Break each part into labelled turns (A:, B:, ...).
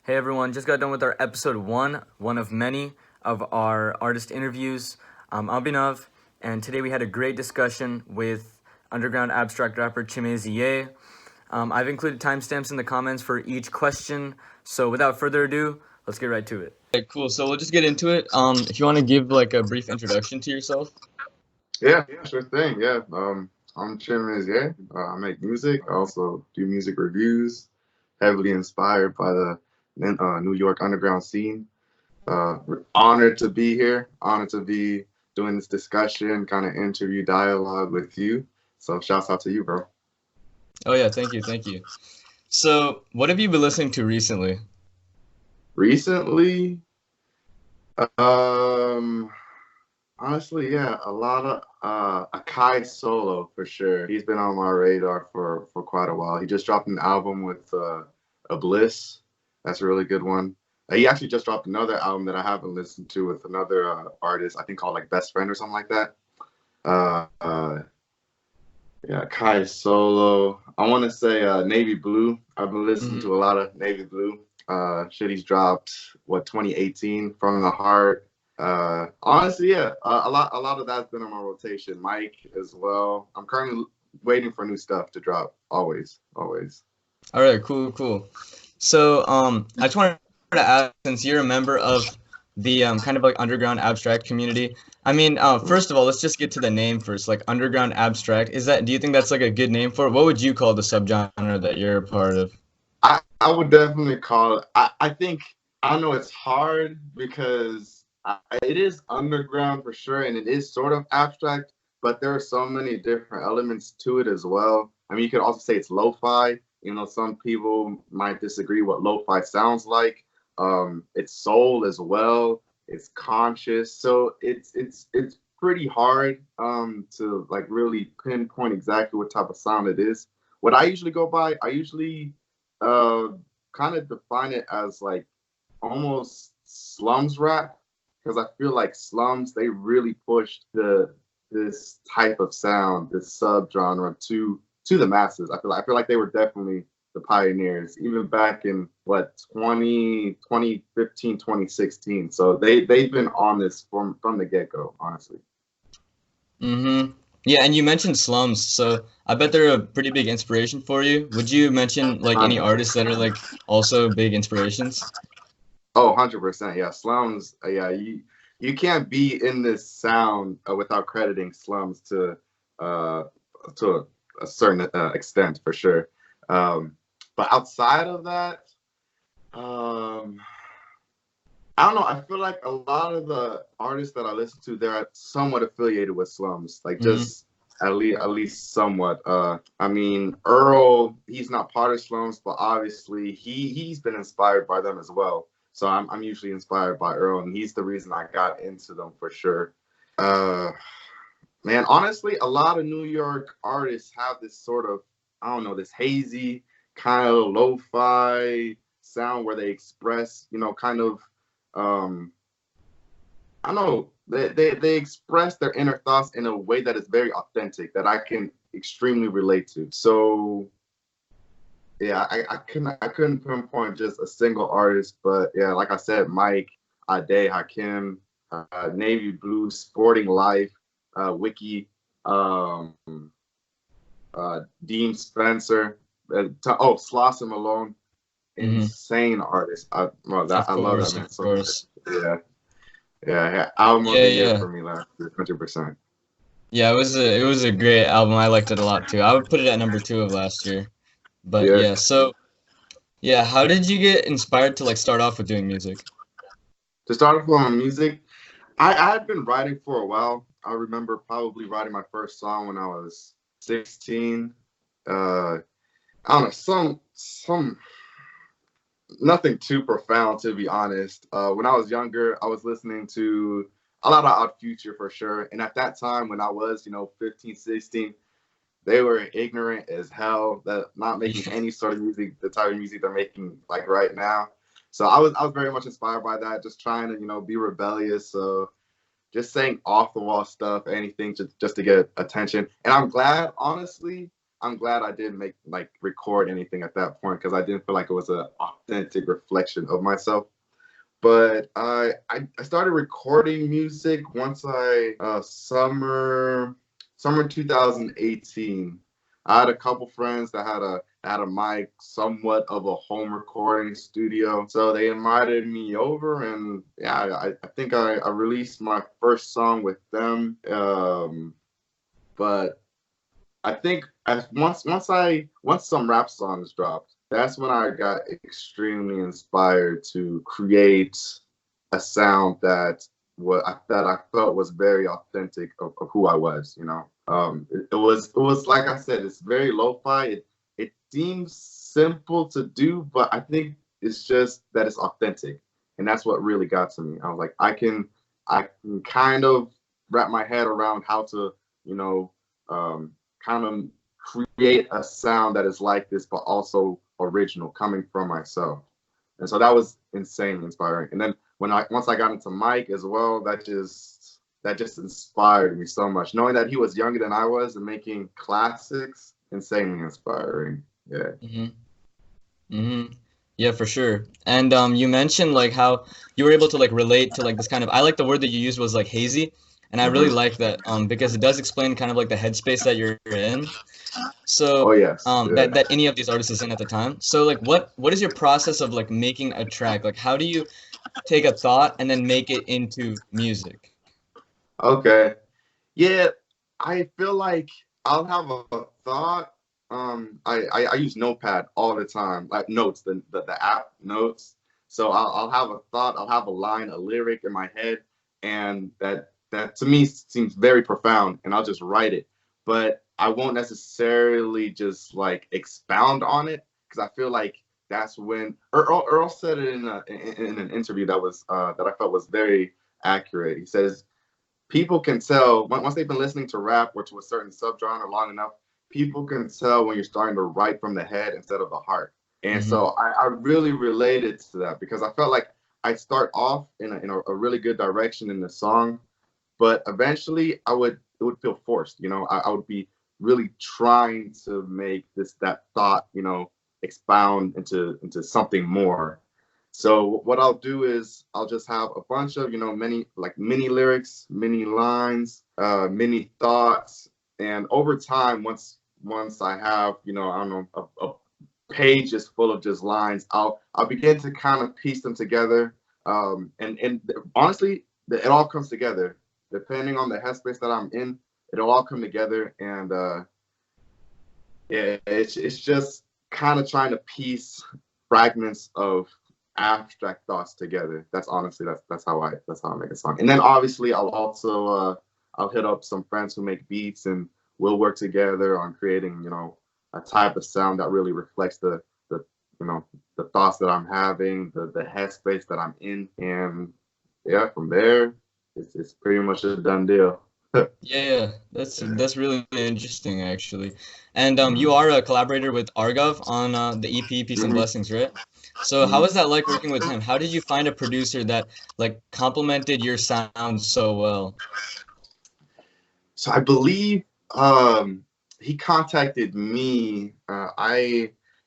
A: Hey everyone, just got done with our episode one of many of our artist interviews. I'm Abhinav, and today we had a great discussion with underground abstract rapper Chimezie. I've included timestamps in the comments for each question, so without further ado, let's get right to it.
B: Okay, cool. So we'll just get into it. If you want to give like a brief introduction to yourself.
C: Yeah, sure thing. Yeah. I'm Chimezie. I make music. I also do music reviews, heavily inspired by the New York underground scene. Honored to be here. Honored to be doing this discussion, kind of interview dialogue with you. So shouts out to you, bro.
B: Oh yeah, thank you. So what have you been listening to recently?
C: Recently, um, honestly, yeah, a lot of Akai Solo for sure. He's been on my radar for quite a while. He just dropped an album with a Bliss. That's a really good one. He actually just dropped another album that I haven't listened to with another artist, I think called like Best Friend or something like that. Uh, uh, yeah, Kai Solo. I want to say Navy Blue. I've been listening
B: Hmm.
C: to a lot of Navy Blue. Shit, he's dropped what 2018 From the Heart. Honestly, yeah, a lot of that's been on my rotation. Mike as well. I'm currently waiting for new stuff to drop. Always, always.
B: All right, cool. So I just wanted to ask, since you're a member of the kind of like underground abstract community. I mean, first of all, let's just get to the name first. Like underground abstract, do you think that's like a good name for it? What would you call the subgenre that you're a part of?
C: I would definitely call it. I think I know it's hard because it is underground for sure, and it is sort of abstract. But there are so many different elements to it as well. I mean, you could also say it's lo-fi. You know, some people might disagree what lo-fi sounds like. It's soul as well. It's conscious, so it's pretty hard to like really pinpoint exactly what type of sound it is. What I usually go by, I usually uh, kind of define it as like almost slums rap because I feel like slums they really pushed this type of sound, this subgenre to the masses. I feel like they were definitely the pioneers, even back in what 2015, 2016. So they've been on this from the get go, honestly.
B: Mm-hmm. Yeah, and you mentioned slums, so I bet they're a pretty big inspiration for you. Would you mention like any artists that are like also big inspirations?
C: Oh, 100%. Yeah, slums. Yeah, you can't be in this sound without crediting slums uh to a certain extent for sure. Um, but outside of that, um, I don't know. I feel like a lot of the artists that I listen to, they're somewhat affiliated with slums, like
B: Mm-hmm.
C: just at least somewhat. I mean, Earl, he's not part of slums, but obviously he's been inspired by them as well. So I'm usually inspired by Earl, and he's the reason I got into them for sure. Uh, Man, honestly, a lot of New York artists have this sort of, I don't know, this hazy kind of lo-fi sound where they express, kind of, um, I don't know, they express their inner thoughts in a way that is very authentic, that I can extremely relate to. So yeah, I couldn't pinpoint just a single artist, but yeah, like I said, Mike, Ade, Hakim, Navy Blue, Sporting Life, Wiki, um, Dean Spencer, Sloss and Malone,
B: Mm-hmm.
C: insane artist. I love that man
B: Of
C: so much.
B: course.
C: Yeah, yeah. Album of
B: Yeah,
C: the year
B: yeah.
C: for me last year, 100%.
B: Yeah, it was a great album. I liked it a lot too. I would put it at number two of last year. But
C: Yeah.
B: yeah, so yeah, how did you get inspired to like start off with doing music?
C: To start off with my music, I had been writing for a while. I remember probably writing my first song when I was 16. Uh, I don't know, some nothing too profound to be honest. When I was younger, I was listening to a lot of Odd Future for sure. And at that time, when I was 15, 16, they were ignorant as hell. That not making
B: Yeah.
C: any sort of music, the type of music they're making like right now. So I was very much inspired by that. Just trying to be rebellious. So just saying off the wall stuff, anything just to get attention. And I'm glad, honestly, I'm glad I didn't record anything at that point because I didn't feel like it was an authentic reflection of myself. But I started recording music once summer 2018. I had a couple friends that had a mic, somewhat of a home recording studio. So they invited me over, and yeah, I think I released my first song with them. But I think once some rap songs dropped, that's when I got extremely inspired to create a sound that I felt was very authentic of who I was. It was like I said, it's very lo-fi. It seems simple to do, but I think it's just that it's authentic, and that's what really got to me. I was like, I can kind of wrap my head around how to, kind of create a sound that is like this, but also original, coming from myself. And so that was insanely inspiring. And then once I got into Mike as well, that just inspired me so much. Knowing that he was younger than I was and making classics, insanely inspiring. Yeah.
B: Yeah, for sure. And you mentioned like how you were able to like relate to like this kind of, I like the word that you used was like hazy, and I really
C: Hmm.
B: like that because it does explain kind of like the headspace that you're in. So
C: Oh yes. Yeah.
B: that any of these artists is in at the time. So like what is your process of like making a track? Like how do you take a thought and then make it into music?
C: Okay. Yeah, I feel like I'll have a thought. I use Notepad all the time, like notes, the app notes. So I'll have a thought, I'll have a line, a lyric in my head, and that to me seems very profound, and I'll just write it. But I won't necessarily just like expound on it because I feel like that's when Earl said it in an interview that I felt was very accurate. He says people can tell once they've been listening to rap or to a certain subgenre long enough, people can tell when you're starting to write from the head instead of the heart. And
B: Mm-hmm.
C: so I really related to that because I felt like I start off in a really good direction in the song, but eventually it would feel forced. I would be really trying to make that thought, expound into something more. So what I'll do is I'll just have a bunch of, mini lyrics, mini lines, mini thoughts. And over time, once I have, I don't know, a page just full of just lines, I'll begin to kind of piece them together. And honestly, it all comes together. Depending on the headspace that I'm in, it'll all come together. And yeah, it's just kind of trying to piece fragments of abstract thoughts together. That's honestly that's how I make a song. And then obviously I'll hit up some friends who make beats, and we'll work together on creating a type of sound that really reflects the you know the thoughts that I'm having, the headspace that I'm in, and yeah, from there it's pretty much a done deal.
B: Yeah, that's really interesting actually. And you
C: Mhm.
B: are a collaborator with Argov on the EP Peace and
C: Mhm.
B: Blessings, right? So how
C: Mhm.
B: was that like working with him? How did you find a producer that like complemented your sound so well?
C: So I believe um, he contacted me.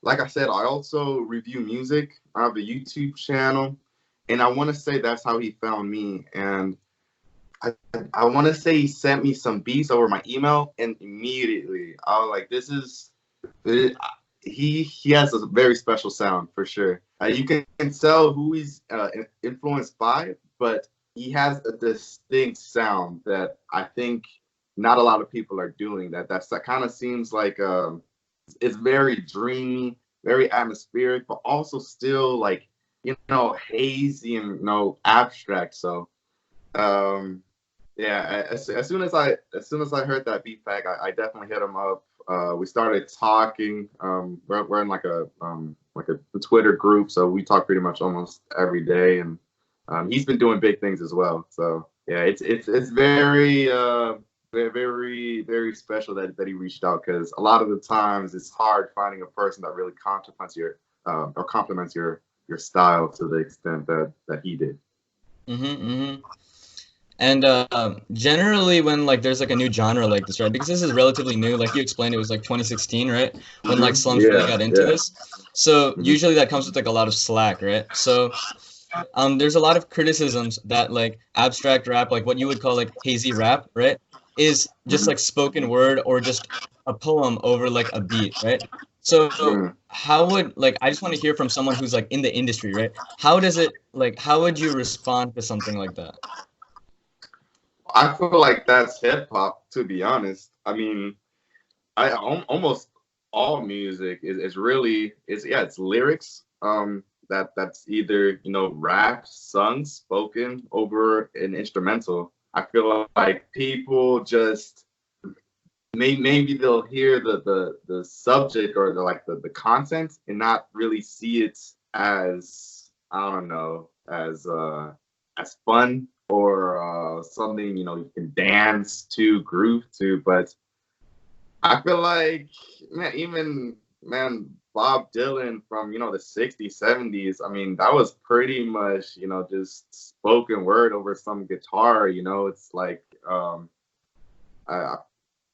C: Like I said, I also review music. I have a YouTube channel, and I want to say that's how he found me. And I, I want to say he sent me some beats over my email, and immediately I was like, "This is it, he has a very special sound for sure. You can tell who he's influenced by, but he has a distinct sound that I think not a lot of people are doing. That kind of seems like it's very dreamy, very atmospheric, but also still like hazy and abstract. So um, yeah, as soon as I heard that beat pack, I definitely hit him up. We started talking. We're in like a Twitter group, so we talk pretty much almost every day, and he's been doing big things as well. So yeah, it's very very special that he reached out because a lot of the times it's hard finding a person that really complements your style to the extent that he did.
B: Mm-hmm. And generally, when like there's like a new genre like this, right? Because this is relatively new, like you explained, it was like 2016, right? When like slums really
C: Yeah,
B: got into
C: yeah.
B: this. So
C: Mhm.
B: usually that comes with like a lot of slack, right? So there's a lot of criticisms that like abstract rap, like what you would call like hazy rap, right, is just
C: Mhm.
B: like spoken word or just a poem over like a beat, right? So
C: Mhm.
B: how would like I just want to hear from someone who's like in the industry, right? How does it like how would you respond to something like that?
C: I feel like that's hip hop, to be honest. I mean, almost all music is really is yeah, it's lyrics. That's either rap, sung, spoken over an instrumental. I feel like people just maybe they'll hear the subject or the content and not really see it as, I don't know, as fun or something you can dance to, groove to. But I feel like, man, even, man, Bob Dylan from the 60s, 70s, I mean, that was pretty much just spoken word over some guitar. It's like, I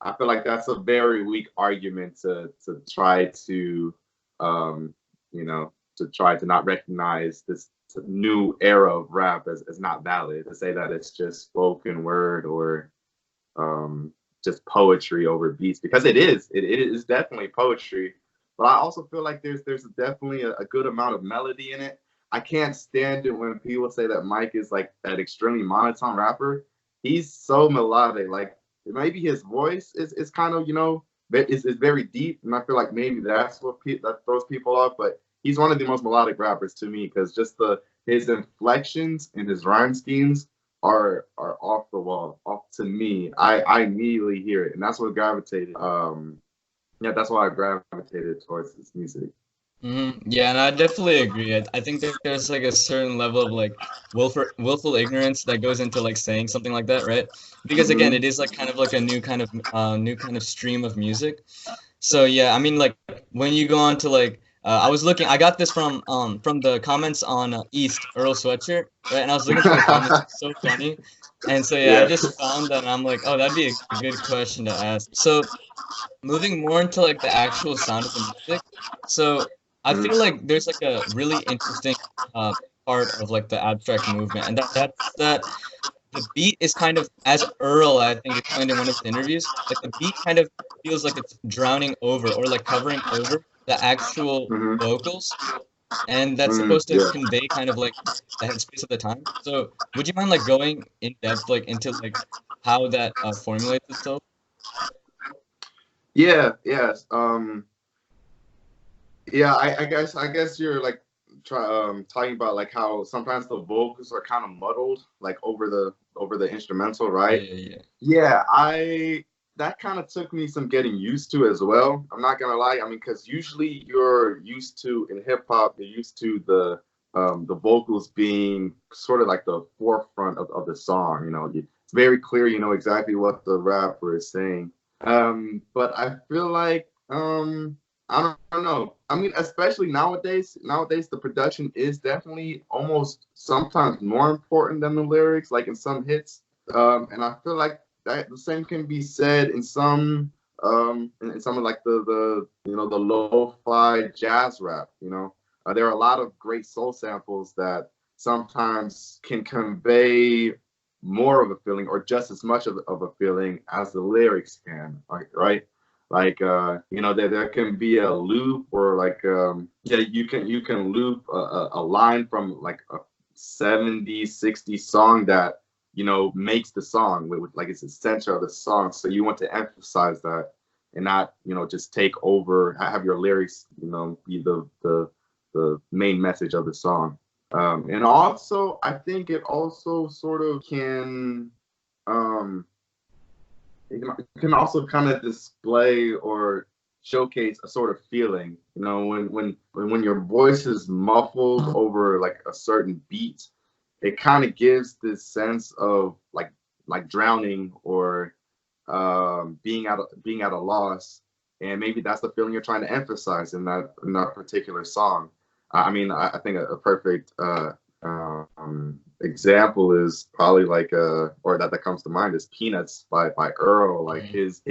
C: I feel like that's a very weak argument to try to, um, to try to not recognize this new era of rap as not valid. To say that it's just spoken word or um, just poetry over beats, because it is definitely poetry. But I also feel like there's definitely a good amount of melody in it. I can't stand it when people say that Mike is like that extremely monotone rapper. He's so melodic. Like, maybe his voice is kind of is very deep, and I feel like maybe that's what that throws people off. But he's one of the most melodic rappers to me, because just the his inflections and his rhyme schemes are off the wall. Off to me, I immediately hear it, and that's what gravitated. Yeah, that's why I gravitated towards this music.
B: Yeah, and I definitely agree. I think there's like a certain level of like willful ignorance that goes into like saying something like that, right? Because again,
C: Hmm.
B: it is like kind of like a new kind of stream of music. So yeah, I mean like when you go on to like I was looking, I got this from the comments on East Earl Sweatshirt, right? And I was looking through the comments, it's so funny. And so yeah, I
C: Yeah.
B: just found that and I'm like, oh, that'd be a good question to ask. So moving more into like the actual sound of the music. So I feel
C: Mhm.
B: like there's like a really interesting uh, part of like the abstract movement, and that's that the beat is kind of, as Earl I think explained in one of his interviews, like the beat kind of feels like it's drowning over or like covering over the actual
C: Mhm.
B: vocals, and that's supposed to
C: Yeah.
B: convey kind of like the headspace of the time. So would you mind like going in depth like into like how that formulates itself?
C: Yeah. Yes. Yeah. I guess you're like talking about like how sometimes the vocals are kind of muddled, like over the instrumental,
B: Yeah,
C: right?
B: yeah, yeah.
C: Yeah, I that kind of took me some getting used to as well. I'm not gonna lie. I mean, because usually you're used to in hip hop, you're used to the vocals being sort of like the forefront of the song. It's very clear. You know exactly what the rapper is saying. But I feel like I don't know. I mean, especially nowadays the production is definitely almost sometimes more important than the lyrics, like in some hits. And I feel like that the same can be said in some in some of like the lo-fi jazz rap. There are a lot of great soul samples that sometimes can convey more of a feeling or just as much of a feeling as the lyrics can, right? Like there can be a loop, or like yeah, you can loop a line from like a 70s 60s song that makes the song like it's the center of the song, so you want to emphasize that and not just take over, have your lyrics be the main message of the song. And also I think it also sort of can um it can also kind of display or showcase a sort of feeling, when your voice is muffled over like a certain beat. It kind of gives this sense of like drowning or being at a loss, and maybe that's the feeling you're trying to emphasize in that particular song. I mean, I think a perfect example is probably like or that comes to mind is Peanuts by Earl. Like his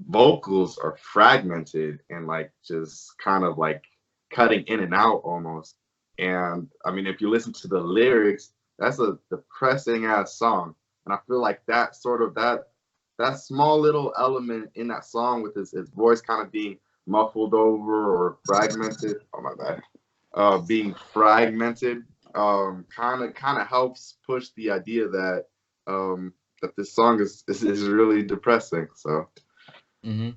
C: vocals are fragmented and like just kind of like cutting in and out almost. And I mean, if you listen to the lyrics, that's a depressing ass song. And I feel like that sort of that small little element in that song with his voice kind of being muffled over or fragmented. Oh my bad. Being fragmented kind of helps push the idea that that this song is really depressing. So.
B: Mm-hmm.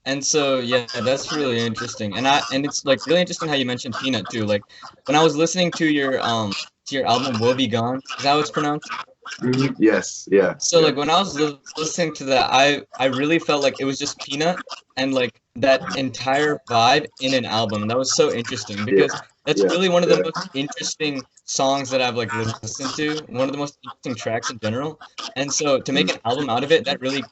B: And so yeah, that's really interesting. And it's like really interesting how you mentioned Peanut too. Like when I was listening to your album Woebegone, is that how it's pronounced?
C: Yes, yeah,
B: So
C: yeah.
B: like when I was listening to that, I really felt like it was just Peanut and like that entire vibe in an album. And that was so interesting
C: Yeah,
B: because that's
C: yeah,
B: really one of the
C: yeah.
B: most interesting songs that I've like listened to, one of the most interesting tracks in general. And so to make
C: Mhm,
B: an album out of it, that really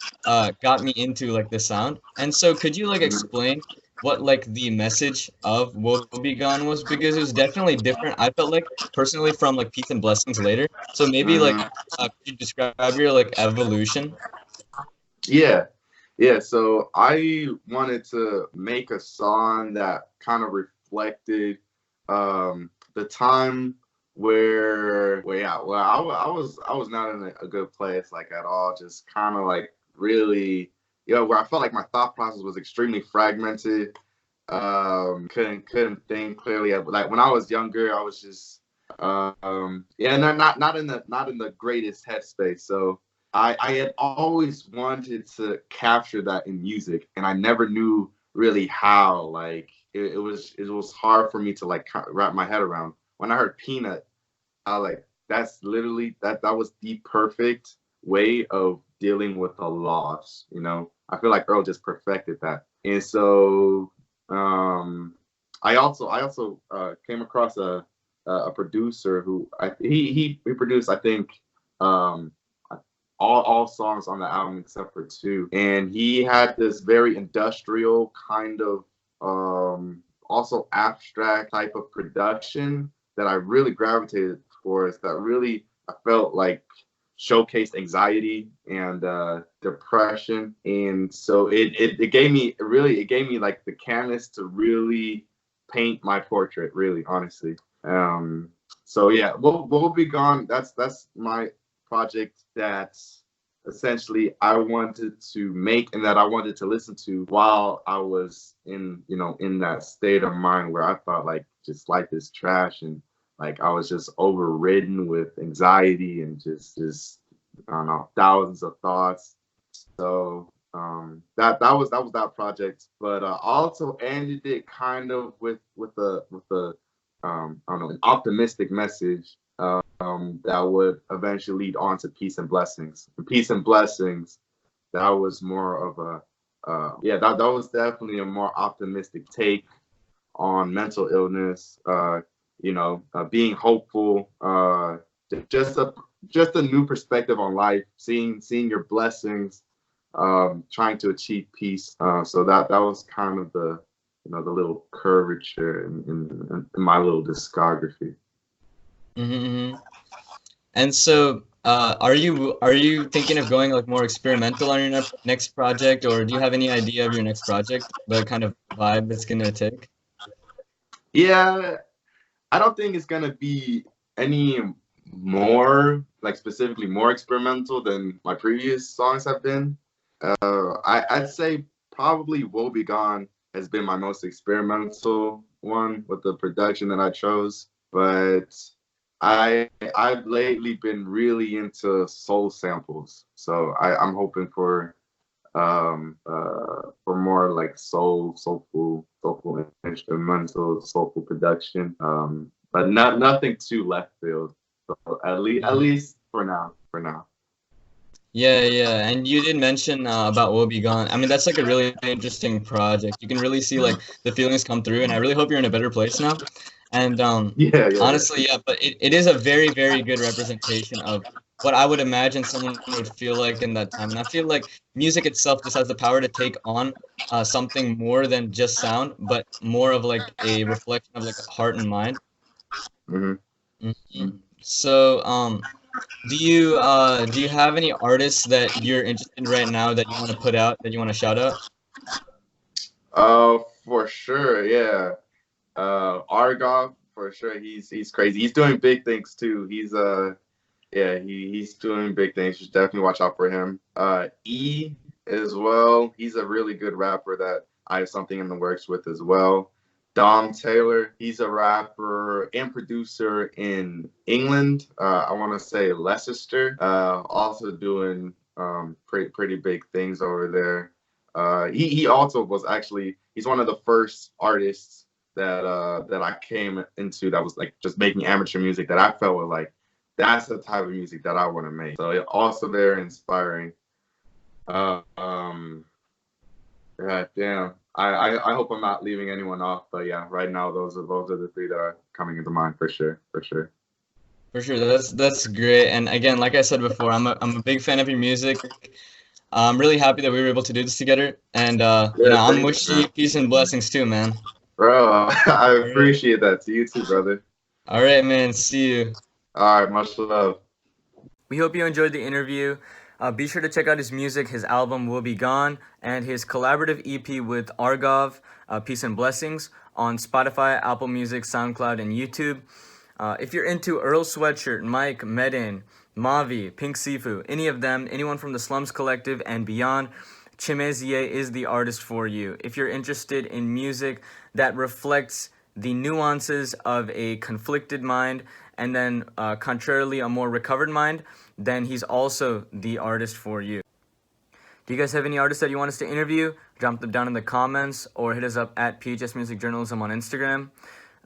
B: got me into like the sound. And so could you like
C: mhm,
B: explain what like the message of Woe Be Gone was? Because it was definitely different. I felt like personally from like Peace and Blessings later. So maybe like
C: mhm.
B: could you describe your like evolution?
C: Yeah, yeah. So I wanted to make a song that kind of reflected the time where yeah, well, I was not in a good place like at all. Just kind of like really, where I felt like my thought process was extremely fragmented. Couldn't think clearly. Like when I was younger, I was just yeah, not in the greatest headspace. So I had always wanted to capture that in music, and I never knew really how. Like it was hard for me to like wrap my head around. When I heard Peanut, I like that's literally that was the perfect way of dealing with a loss. I feel like Earl just perfected that, and so I also came across a producer who he produced I think um all songs on the album except for two. And he had this very industrial kind of also abstract type of production that I really gravitated towards that really I felt like showcased anxiety and depression. And so it gave me like the canvas to really paint my portrait, really, honestly. So yeah, we'll be gone. That's my project that essentially I wanted to make and that I wanted to listen to while I was in that state of mind where I felt like just life is trash and like I was just overridden with anxiety and just I don't know thousands of thoughts. So that was that project, but also ended it kind of with a I don't know an optimistic message that would eventually lead on to Peace and Blessings. And Peace and Blessings, that was more of a yeah, that was definitely a more optimistic take on mental illness. Being hopeful. Just a just a new perspective on life. Seeing your blessings. Trying to achieve peace. So that was kind of the little curvature in my little discography.
B: Mm-hmm. And so, are you thinking of going like more experimental on your next project, or do you have any idea of your next project, the kind of vibe it's gonna take?
C: Yeah, I don't think it's gonna be any more like specifically more experimental than my previous songs have been. I'd say probably Woe Be Gone has been my most experimental one with the production that I chose. But I've lately been really into soul samples. So I'm hoping for more like soulful instrumental, soulful production. But nothing too left field. So at
B: Mhm.
C: least for now. For now.
B: Yeah, yeah, and you did mention about Will Be Gone. I mean, that's like a really interesting project. You can really see like the feelings come through, and I really hope you're in a better place now. And
C: Yeah, yeah, yeah.
B: honestly, yeah, but it is a very, very good representation of what I would imagine someone would feel like in that time. And I feel like music itself just has the power to take on something more than just sound, but more of like a reflection of like heart and mind.
C: Hmm.
B: Mhm. So, do you have any artists that you're interested in right now that you want to put out, that you want to shout out?
C: For sure, yeah. Argov, for sure. He's crazy. He's doing big things too. Yeah, he's doing big things. You should definitely watch out for him. E as well. He's a really good rapper that I have something in the works with as well. Dom Taylor, he's a rapper and producer in England. I want to say Leicester. Also doing pretty big things over there. He also was actually he's one of the first artists that I came into that was like just making amateur music that I felt was like that's the type of music that I want to make. So also very inspiring. Uh, um, yeah, damn. I hope I'm not leaving anyone off, but yeah, right now those are the three that are coming into mind for sure, for sure.
B: For sure, that's great. And again, like I said before, I'm a big fan of your music. I'm really happy that we were able to do this together. And
C: Yeah,
B: I'm
C: thank you,
B: wishing
C: man.
B: you peace and blessings too, man.
C: Bro, I
B: All right.
C: appreciate that. To you too, brother.
B: All right, man. See you.
C: All right, much love.
A: We hope you enjoyed the interview. Be sure to check out his music, his album Woebegone, and his collaborative EP with Argov, Peace and Blessings, on Spotify, Apple Music, SoundCloud, and YouTube. If you're into Earl Sweatshirt, Mike, Medin, Mavi, Pink Sifu, any of them, anyone from the Slums Collective and beyond, Chimezie is the artist for you. If you're interested in music that reflects the nuances of a conflicted mind and then contrarily a more recovered mind, then he's also the artist for you. Do you guys have any artists that you want us to interview? Drop them down in the comments or hit us up at PHS Music Journalism on Instagram.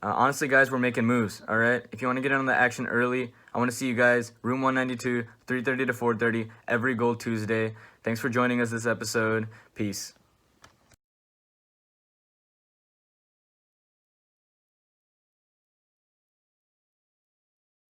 A: Honestly, guys, we're making moves, all right? If you want to get in on the action early, I want to see you guys, room 192, 3:30 to 4:30, every Gold Tuesday. Thanks for joining us this episode. Peace.